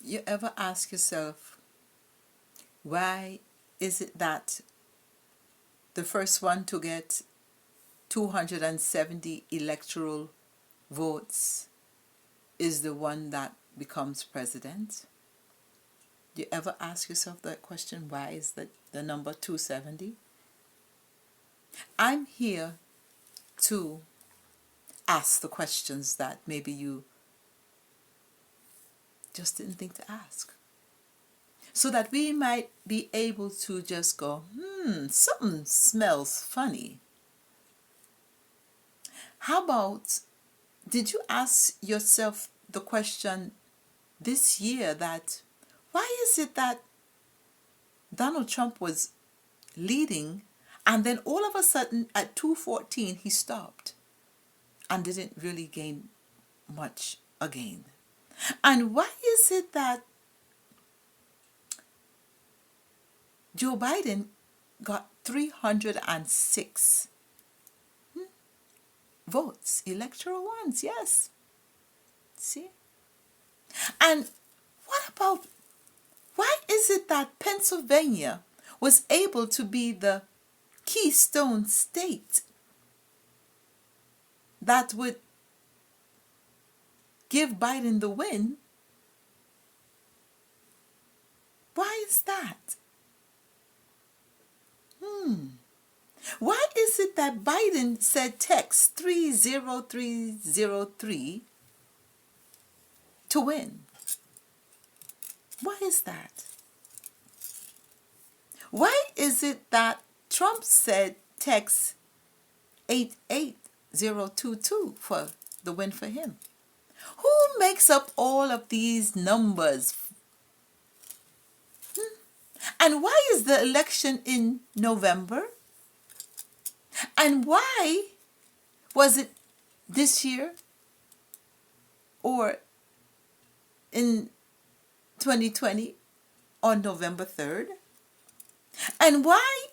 You ever ask yourself, why is it that the first one to get 270 electoral votes is the one that becomes president? Do you ever ask yourself that question? Why is the number 270? I'm here to ask the questions that maybe you just didn't think to ask, so that we might be able to just go, something smells funny. How about, did you ask yourself the question this year that, why is it that Donald Trump was leading and then all of a sudden at 214 he stopped and didn't really gain much again? And why is it that Joe Biden got 306 votes, electoral ones? Yes. See? And what about, why is it that Pennsylvania was able to be the keystone state that would give Biden the win? Why is that? Why is it that Biden said text 30303 to win? Why is that? Why is it that Trump said text 88022 for the win for him? Who makes up all of these numbers? And why is the election in November? And why was it this year or in 2020 on November 3rd? And why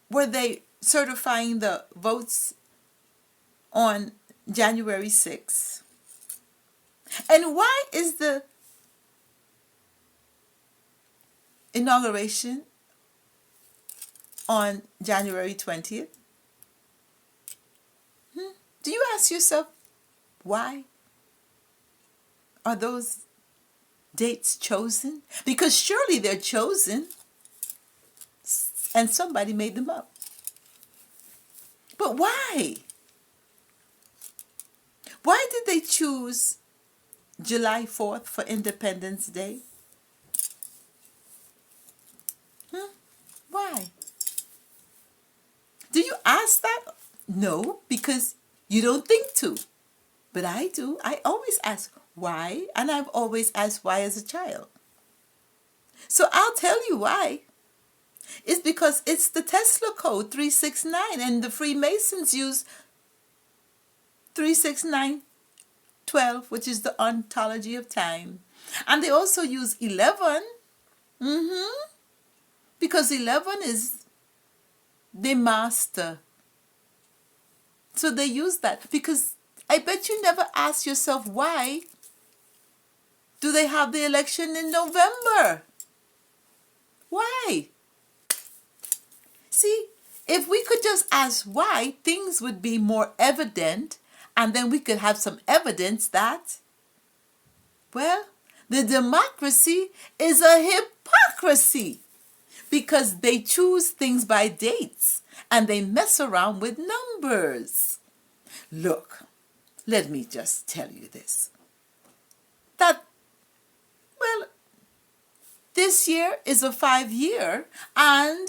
were they certifying the votes on January 6th? And why is the inauguration on January 20th? Do you ask yourself, why are those dates chosen? Because surely they're chosen and somebody made them up. But why? Why did they choose July 4th for Independence Day? Why? Do you ask that? No, because you don't think to. But I do. I always ask why, and I've always asked why as a child. So I'll tell you why. It's because it's the Tesla code 369, and the Freemasons use 36912, which is the ontology of time. And they also use 11. Because 11 is the master. So they use that. Because I bet you never ask yourself, why do they have the election in November? Why? See, if we could just ask why, things would be more evident, and then we could have some evidence that, well, the democracy is a hypocrisy, because they choose things by dates and they mess around with numbers. Look, let me just tell you this. That, well, this year is a 5-year, and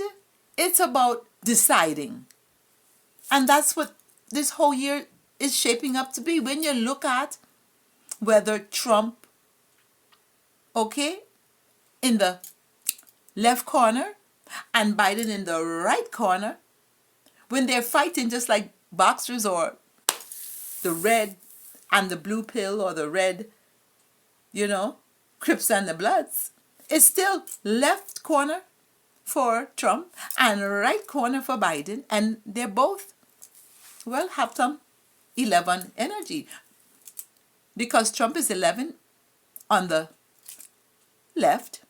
it's about deciding. And that's what this whole year is shaping up to be. When you look at whether Trump, in the left corner and Biden in the right corner, when they're fighting just like boxers, or the red and the blue pill, or the red, Crips and the Bloods, it's still left corner for Trump and right corner for Biden, and they're both, have some 11 energy, because Trump is 11 on the left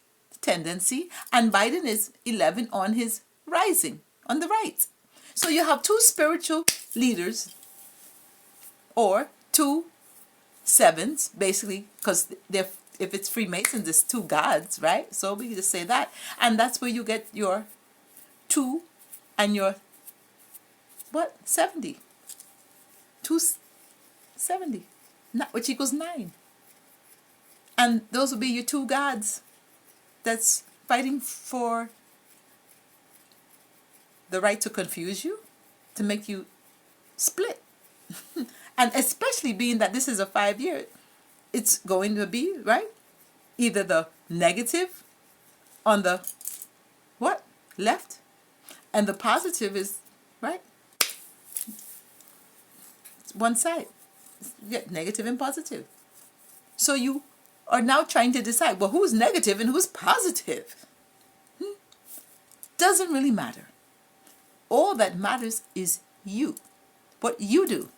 tendency, and Biden is 11 on his rising, on the right. So you have two spiritual leaders, or two sevens, basically, because they're, if it's Freemasons, it's two gods, right? So we just say that. And that's where you get your 2 and your, what, 70. 270, which equals 9. And those will be your two gods that's fighting for the right to confuse you, to make you split. And especially being that this is a 5-year, it's going to be, right, either the negative on the, what, left, and the positive is, right, it's one side. You get negative and positive. So you are now trying to decide, well, who's negative and who's positive? Doesn't really matter. All that matters is you, what you do.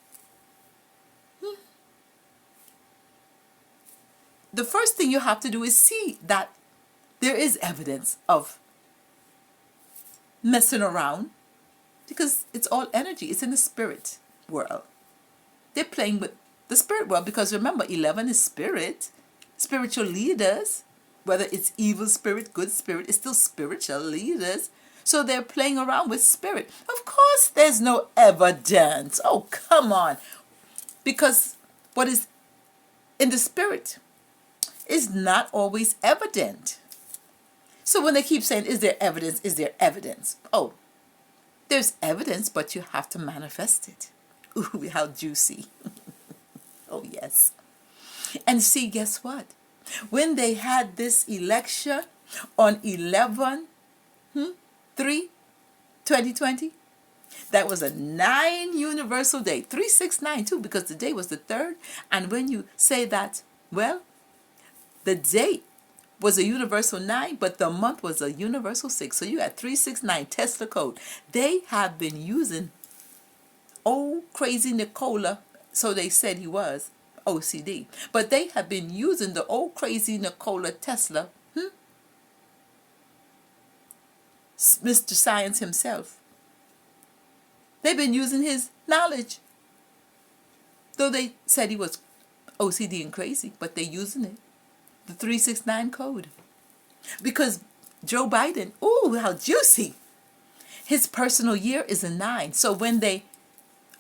The first thing you have to do is see that there is evidence of messing around, because it's all energy. It's in the spirit world. They're playing with the spirit world, because remember, 11 is spirit. Spiritual leaders, whether it's evil spirit, good spirit, it's still spiritual leaders. So they're playing around with spirit. Of course, there's no evidence. Oh, come on. Because what is in the spirit is not always evident. So when they keep saying, is there evidence? Is there evidence? Oh, there's evidence, but you have to manifest it. Ooh, how juicy. Oh, yes. And see, guess what? When they had this election on 11/3/2020, that was a 9 universal day. 369 too, because the day was the 3rd. And when you say that, well, the date was a universal 9, but the month was a universal 6. So you had 369 Tesla code. They have been using old crazy Nikola, so they said he was OCD. But they have been using the old crazy Nikola Tesla, Mr. Science himself. They've been using his knowledge. Though they said he was OCD and crazy, but they're using it. The 369 code. Because Joe Biden, ooh, how juicy. His personal year is a 9. So when they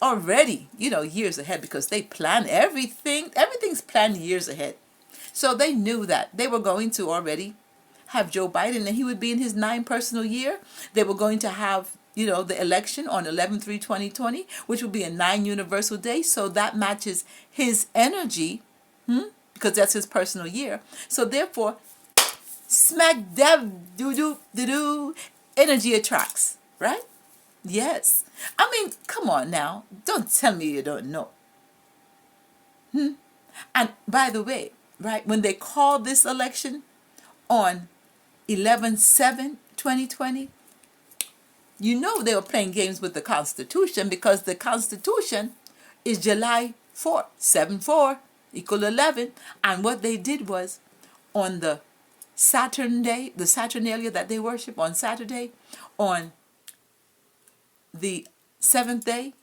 already, years ahead, because they plan everything. Everything's planned years ahead. So they knew that they were going to already have Joe Biden, and he would be in his 9 personal year. They were going to have, the election on 11/3/2020, which would be a 9 universal day. So that matches his energy, because that's his personal year. So therefore, smack dab doo energy attracts, right? Yes. I mean, come on now. Don't tell me you don't know. And by the way, right, when they called this election on 11/7/2020, they were playing games with the Constitution, because the Constitution is July 4th, 7/4 equal 11. And what they did was, on the Saturn day, the Saturnalia that they worship on Saturday, on the 7th day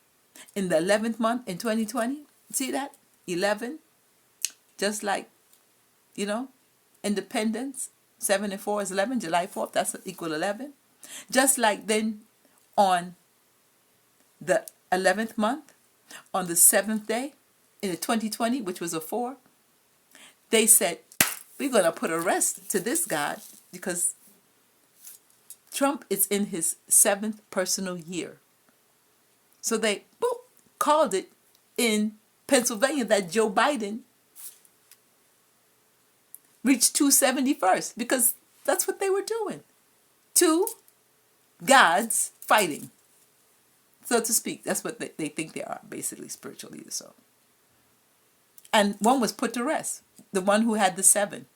in the 11th month in 2020, see that? 11, just like, independence, 7 and 4 is 11, July 4th, that's equal 11. Just like then on the 11th month, on the 7th day in the 2020, which was a 4, they said, we're going to put a rest to this God, because Trump is in his 7th personal year. So they called it in Pennsylvania that Joe Biden reached 270 first, because that's what they were doing. 2 gods fighting, so to speak. That's what they think they are, basically, spiritual leaders. So, and one was put to rest, the one who had the 7,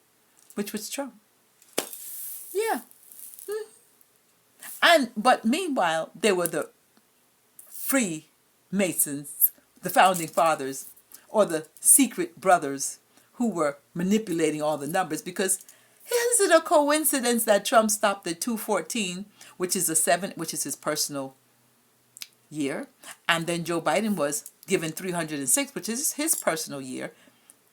which was Trump. Yeah. But meanwhile, there were the Freemasons, the founding fathers, or the secret brothers, who were manipulating all the numbers, because is it a coincidence that Trump stopped at 214, which is which is his personal year, and then Joe Biden was given 306, which is his personal year.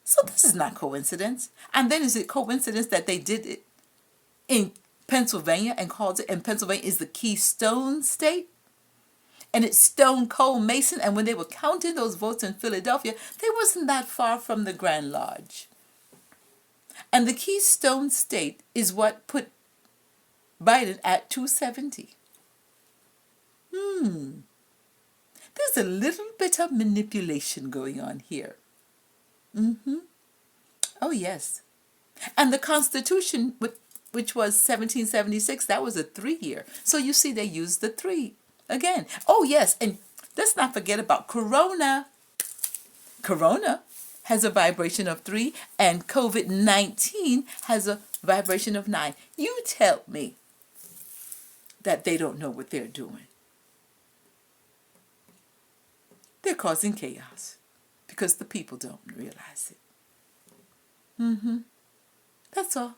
So this is not coincidence. And then is it coincidence that they did it in Pennsylvania and called it, and Pennsylvania is the Keystone State? And it's Stone Cold Mason, and when they were counting those votes in Philadelphia, they wasn't that far from the Grand Lodge. And the Keystone State is what put Biden at 270. There's a little bit of manipulation going on here. Oh, yes. And the Constitution, which was 1776, that was a 3-year. So you see, they used the 3 again. Oh, yes. And let's not forget about Corona. Corona has a vibration of 3, and COVID-19 has a vibration of 9. You tell me that they don't know what they're doing. They're causing chaos because the people don't realize it. That's all.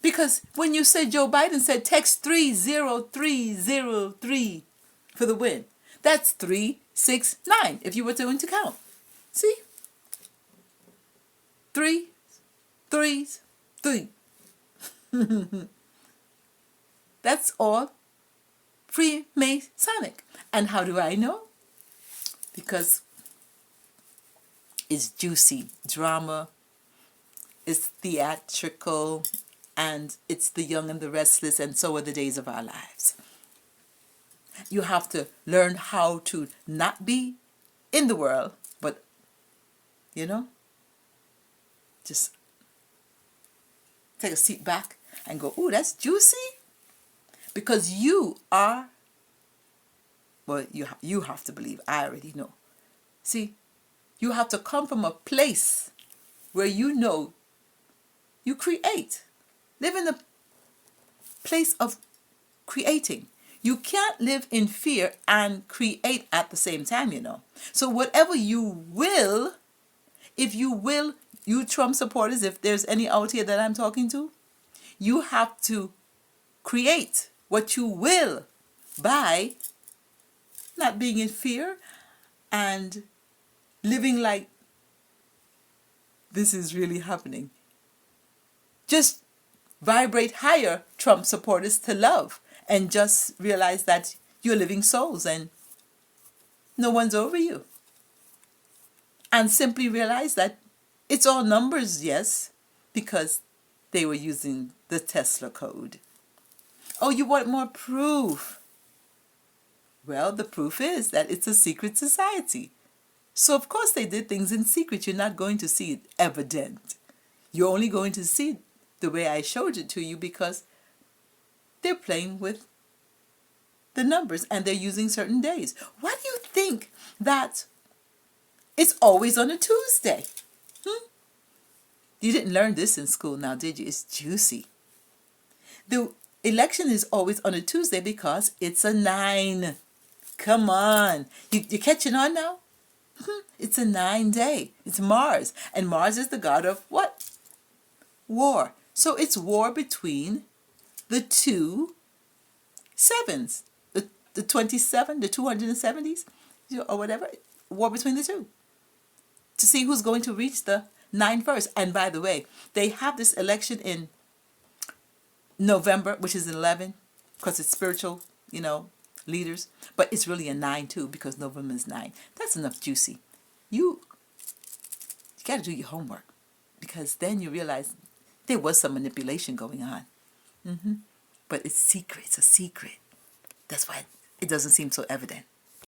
Because when you said Joe Biden said text 30303 for the win, that's 369 if you were going to count. See? 3, 3, 3. That's all Freemasonic. And how do I know? Because it's juicy drama, it's theatrical, and it's the young and the restless, and so are the days of our lives. You have to learn how to not be in the world, but, just take a seat back and go, ooh, that's juicy. Because you are, well, you have to believe, I already know. See, you have to come from a place where you know you create. Live in a place of creating. You can't live in fear and create at the same time, So whatever you will, if you will, you Trump supporters, if there's any out here that I'm talking to, you have to create what you will by not being in fear and living like this is really happening. Just vibrate higher, Trump supporters, to love, and just realize that you're living souls and no one's over you. And simply realize that it's all numbers, yes, because they were using the Tesla code. Oh, you want more proof? Well, the proof is that it's a secret society. So, of course, they did things in secret. You're not going to see it evident. You're only going to see it the way I showed it to you because they're playing with the numbers and they're using certain days. Why do you think that it's always on a Tuesday? You didn't learn this in school now, did you? It's juicy. The election is always on a Tuesday because it's a 9. Come on. You're catching on now? It's a 9-day. It's Mars. And Mars is the god of what? War. So it's war between the 2 sevens. The 27, the 270s, or whatever. War between the 2. To see who's going to reach the 9 first. And by the way, they have this election in November, which is 11, because it's spiritual, leaders. But it's really a 9 too, because November is 9. That's enough juicy. You got to do your homework, because then you realize there was some manipulation going on. But it's secret. It's a secret. That's why it doesn't seem so evident.